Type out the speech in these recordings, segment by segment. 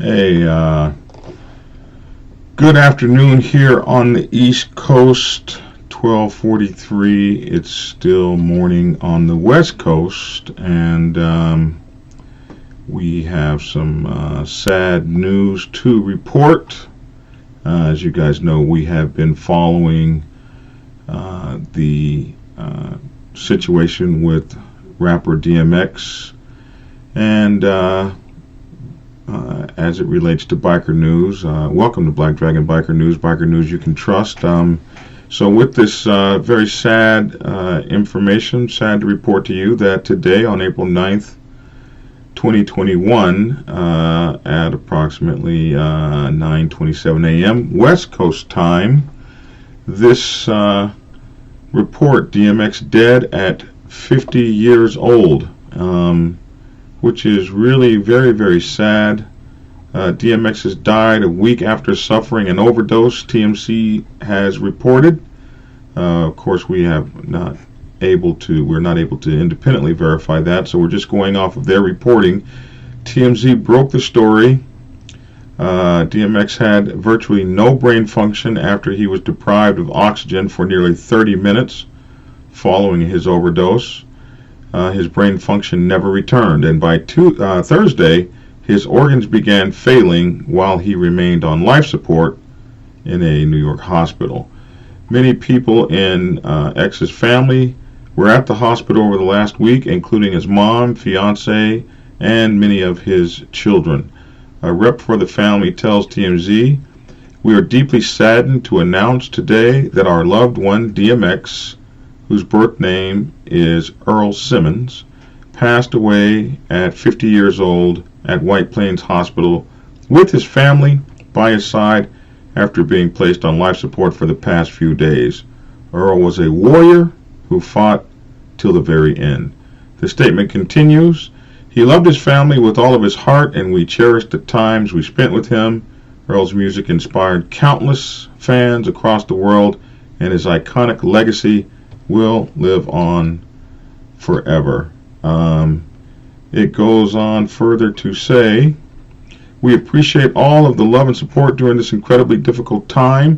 Hey, good afternoon here on the East Coast, 12:43. It's still morning on the West Coast, and we have some sad news to report. As you guys know, we have been following the situation with rapper DMX, and as it relates to biker news, welcome to Black Dragon Biker News you can trust. So with this very sad information, sad to report to you that today on April 9th, 2021, at approximately 9:27 a.m. West Coast time, this report, DMX Dead at 50 years old, which is really very, very sad. DMX has died a week after suffering an overdose, TMZ has reported. Of course, we're not able to independently verify that, so we're just going off of their reporting. TMZ broke the story. DMX had virtually no brain function after he was deprived of oxygen for nearly 30 minutes following his overdose. His brain function never returned, and by Thursday, his organs began failing while he remained on life support in a New York hospital. Many people in X's family were at the hospital over the last week, including his mom, fiancée, and many of his children. A rep for the family tells TMZ, "We are deeply saddened to announce today that our loved one, DMX, whose birth name is Earl Simmons, passed away at 50 years old at White Plains Hospital with his family by his side after being placed on life support for the past few days. Earl was a warrior who fought till the very end." The statement continues, "He loved his family with all of his heart, and we cherished the times we spent with him. Earl's music inspired countless fans across the world, and his iconic legacy will live on forever." It goes on further to say, "We appreciate all of the love and support during this incredibly difficult time.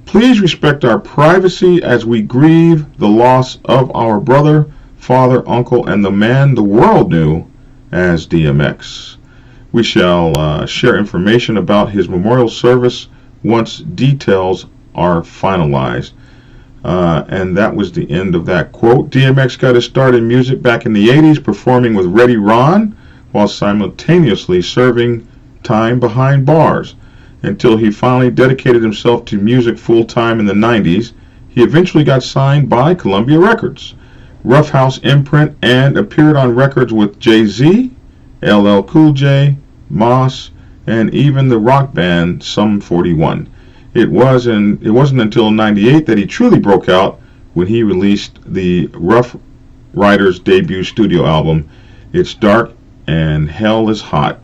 Please respect our privacy as we grieve the loss of our brother, father, uncle, and the man the world knew as DMX. We shall share information about his memorial service once details are finalized." And that was the end of that quote. DMX got his start in music back in the 80s, performing with Reddy Ron while simultaneously serving time behind bars, until he finally dedicated himself to music full-time in the 90s. He eventually got signed by Columbia Records, Rough House imprint, and appeared on records with Jay-Z, LL Cool J, Moss, and even the rock band Sum 41. It wasn't until '98 that he truly broke out when he released the Ruff-Ryders debut studio album, It's Dark and Hell is Hot,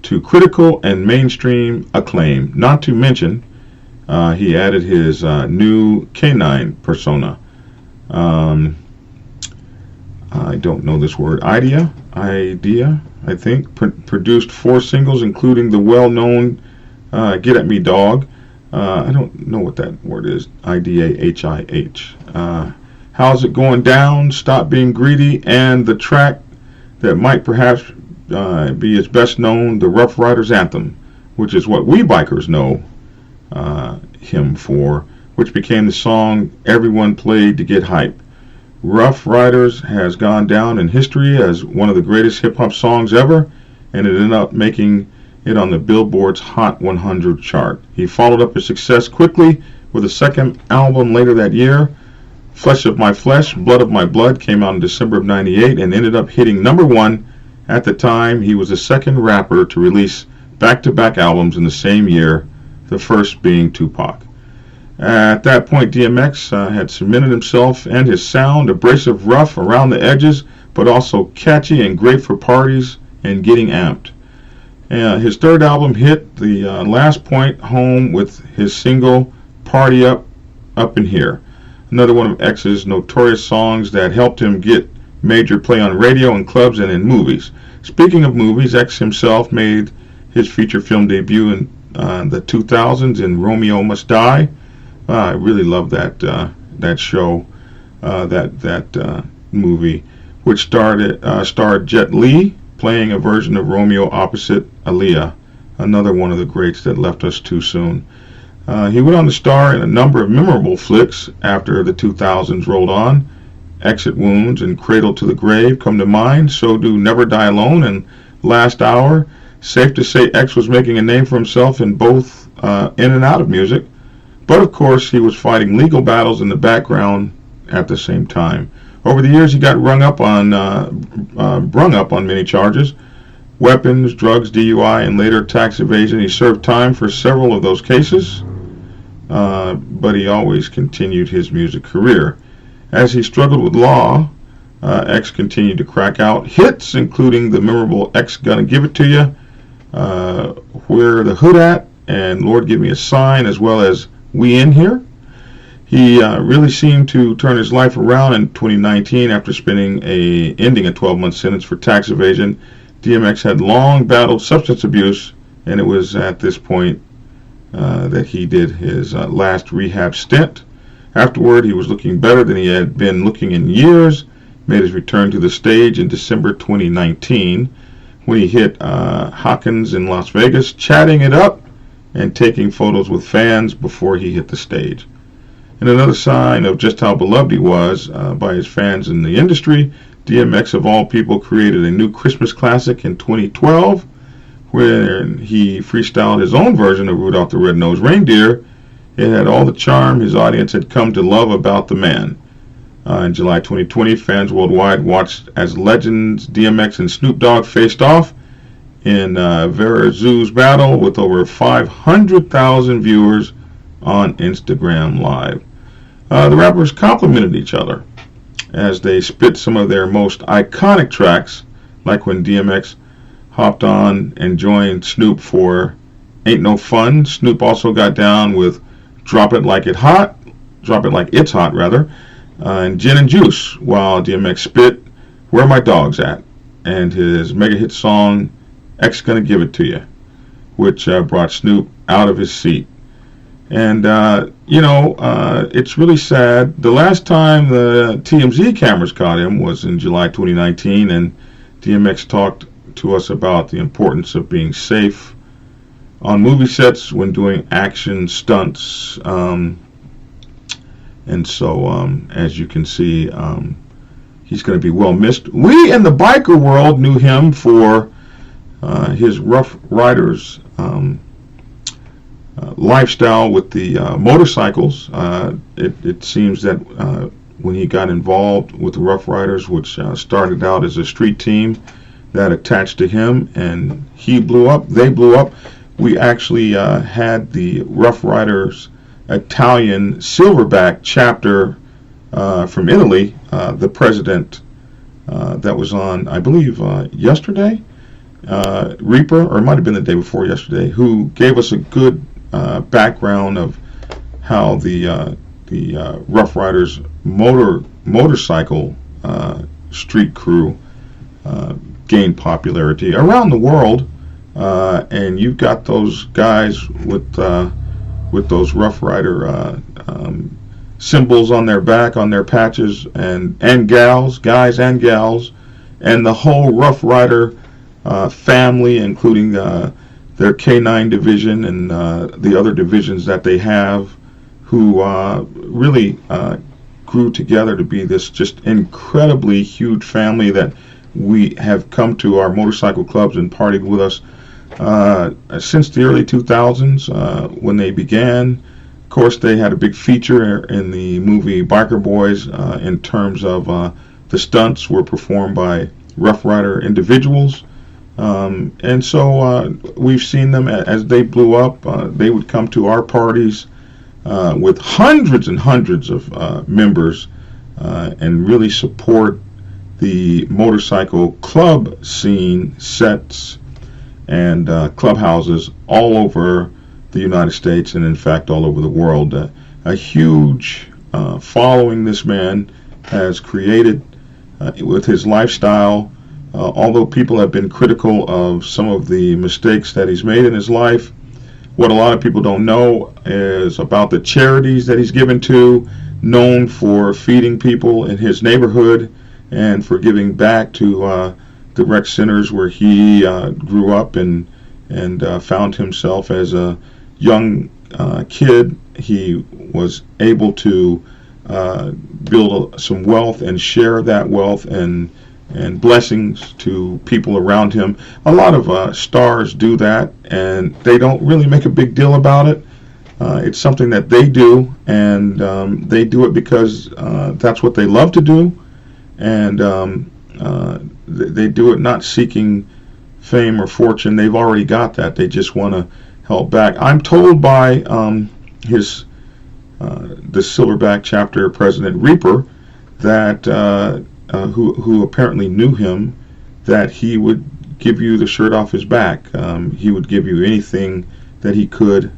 to critical and mainstream acclaim. Not to mention, he added his new canine persona. I don't know this word. Idea, I think, produced 4 singles, including the well-known Get At Me Dog. I don't know what that word is. IDAHIH. How's It Going Down, Stop Being Greedy, and the track that might perhaps be his best known, the Ruff-Ryders-Anthem, which is what we bikers know him for, which became the song everyone played to get hype. Ruff-Ryders has gone down in history as one of the greatest hip-hop songs ever, and it ended up making it on the Billboard's Hot 100 chart. He followed up his success quickly with a second album later that year. Flesh of My Flesh, Blood of My Blood came out in December of '98 and ended up hitting #1. At the time, he was the second rapper to release back-to-back albums in the same year, the first being Tupac. At that point, DMX had cemented himself and his sound, abrasive rough around the edges, but also catchy and great for parties and getting amped. His third album hit the last point home with his single Party Up in Here, another one of X's notorious songs that helped him get major play on radio and clubs and in movies. Speaking of movies, X himself made his feature film debut in the 2000s in Romeo Must Die. I really love that show, that movie, which starred Jet Li playing a version of Romeo opposite Aaliyah, another one of the greats that left us too soon. He went on to star in a number of memorable flicks after the 2000s rolled on. Exit Wounds and Cradle to the Grave come to mind. So do Never Die Alone and Last Hour. Safe to say X was making a name for himself in both in and out of music. But of course he was fighting legal battles in the background at the same time. Over the years he got brung up on many charges: weapons, drugs, DUI, and later tax evasion. He served time for several of those cases, but he always continued his music career. As he struggled with law, X continued to crack out hits, including the memorable X Gonna Give It To You, Where the Hood At, and Lord Give Me a Sign, as well as We In Here. He really seemed to turn his life around in 2019 after ending a 12-month sentence for tax evasion. DMX had long battled substance abuse, and it was at this point that he did his last rehab stint. Afterward, he was looking better than he had been looking in years. Made his return to the stage in December 2019 when he hit Hawkins in Las Vegas, chatting it up and taking photos with fans before he hit the stage. And another sign of just how beloved he was by his fans in the industry, DMX, of all people, created a new Christmas classic in 2012 where he freestyled his own version of Rudolph the Red-Nosed Reindeer. It had all the charm his audience had come to love about the man. In July 2020, fans worldwide watched as legends DMX and Snoop Dogg faced off in Verazoo's battle with over 500,000 viewers on Instagram Live. The rappers complimented each other as they spit some of their most iconic tracks, like when DMX hopped on and joined Snoop for Ain't No Fun. Snoop also got down with Drop It Like It's Hot, and Gin and Juice, while DMX spit Where My Dog's At, and his mega hit song X Gonna Give It To You, which brought Snoop out of his seat. And it's really sad. The last time the TMZ cameras caught him was in July 2019, and DMX talked to us about the importance of being safe on movie sets when doing action stunts. And so, as you can see, he's going to be well missed. We in the biker world knew him for his Rough Riders lifestyle with the motorcycles. It seems that when he got involved with the Rough Riders, which started out as a street team that attached to him, and he blew up, they blew up. We actually had the Ruff-Ryders Italian silverback chapter from Italy, the president that was on, I believe, yesterday, Reaper, or it might have been the day before yesterday, who gave us a good background of how the Rough Riders motorcycle street crew gained popularity around the world. And you've got those guys with those Rough Rider symbols on their back, on their patches, and guys and gals, and the whole Rough Rider family, including their K9 division and the other divisions that they have, who really grew together to be this just incredibly huge family that we have come to our motorcycle clubs and partied with us since the early 2000s when they began. Of course, they had a big feature in the movie Biker Boys in terms of the stunts were performed by Rough Rider individuals. And so we've seen them as they blew up. They would come to our parties with hundreds and hundreds of members and really support the motorcycle club scene, sets and clubhouses all over the United States and in fact all over the world. A huge following this man has created with his lifestyle, although people have been critical of some of the mistakes that he's made in his life, what a lot of people don't know is about the charities that he's given to, known for feeding people in his neighborhood and for giving back to the rec centers where he grew up and found himself as a young kid. He was able to build some wealth and share that wealth and blessings to people around him. A lot of stars do that, and they don't really make a big deal about it. It's something that they do, and they do it because that's what they love to do, and they do it not seeking fame or fortune. They've already got that. They just want to help back. I'm told by the Silverback chapter president Reaper that who apparently knew him, that he would give you the shirt off his back. He would give you anything that he could.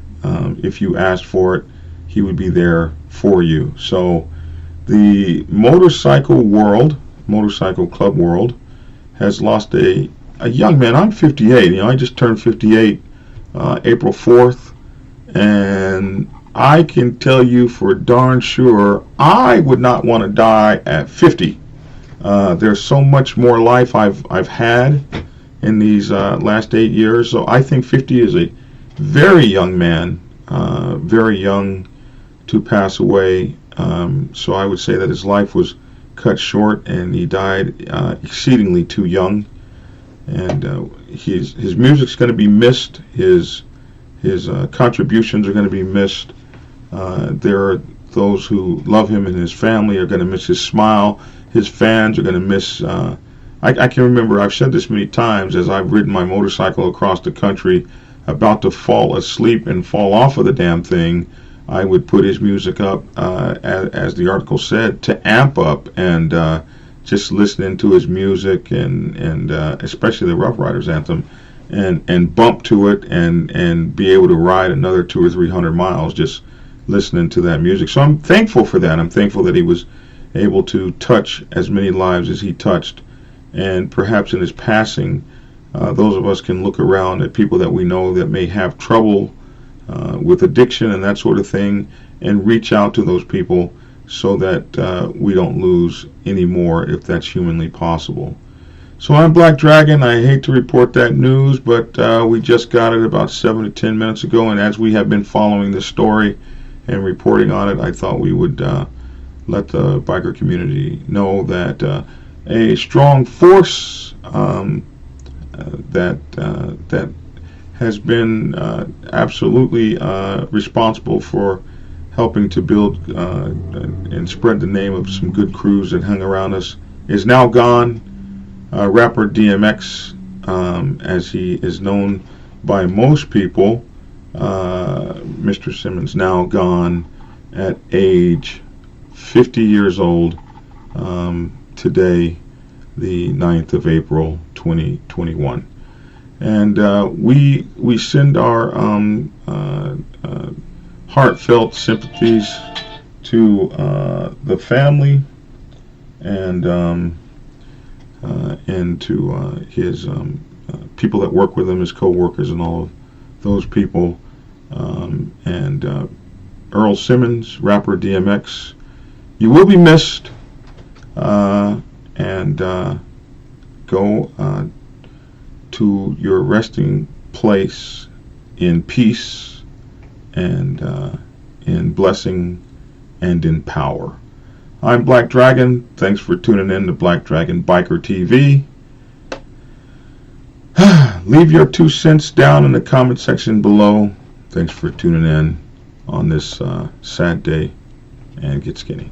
If you asked for it, he would be there for you. So the motorcycle club world has lost a young man. I'm 58. I just turned 58 April 4th, and I can tell you for darn sure I would not want to die at 50. There's so much more life I've had in these last 8 years, so I think 50 is a very young man, very young to pass away. So I would say that his life was cut short, and he died exceedingly too young. And his music's going to be missed. His contributions are going to be missed. There are those who love him and his family are going to miss his smile. His fans are going to miss. I can remember, I've said this many times as I've ridden my motorcycle across the country, about to fall asleep and fall off of the damn thing. I would put his music up, as the article said, to amp up, and just listening to his music and especially the Ruff-Ryders anthem, and bump to it and be able to ride another 200 or 300 miles just listening to that music. So I'm thankful for that. I'm thankful that he was able to touch as many lives as he touched, and perhaps in his passing, those of us can look around at people that we know that may have trouble with addiction and that sort of thing, and reach out to those people so that we don't lose any more, if that's humanly possible. So I'm Black Dragon. I hate to report that news, but we just got it about 7 to 10 minutes ago, and as we have been following this story and reporting on it, I thought we would let the biker community know that a strong force that has been absolutely responsible for helping to build and spread the name of some good crews that hung around us is now gone. Rapper DMX, as he is known by most people, Mr. Simmons, now gone at age 50 years old today, the 9th of April 2021. And we send our heartfelt sympathies to the family and to his people that work with him, his co-workers, and all of those people. And Earl Simmons, rapper DMX, you will be missed. And go to your resting place in peace and in blessing and in power. I'm Black Dragon. Thanks for tuning in to Black Dragon Biker TV. Leave your 2 cents down in the comment section below. Thanks for tuning in on this sad day, and get skinny.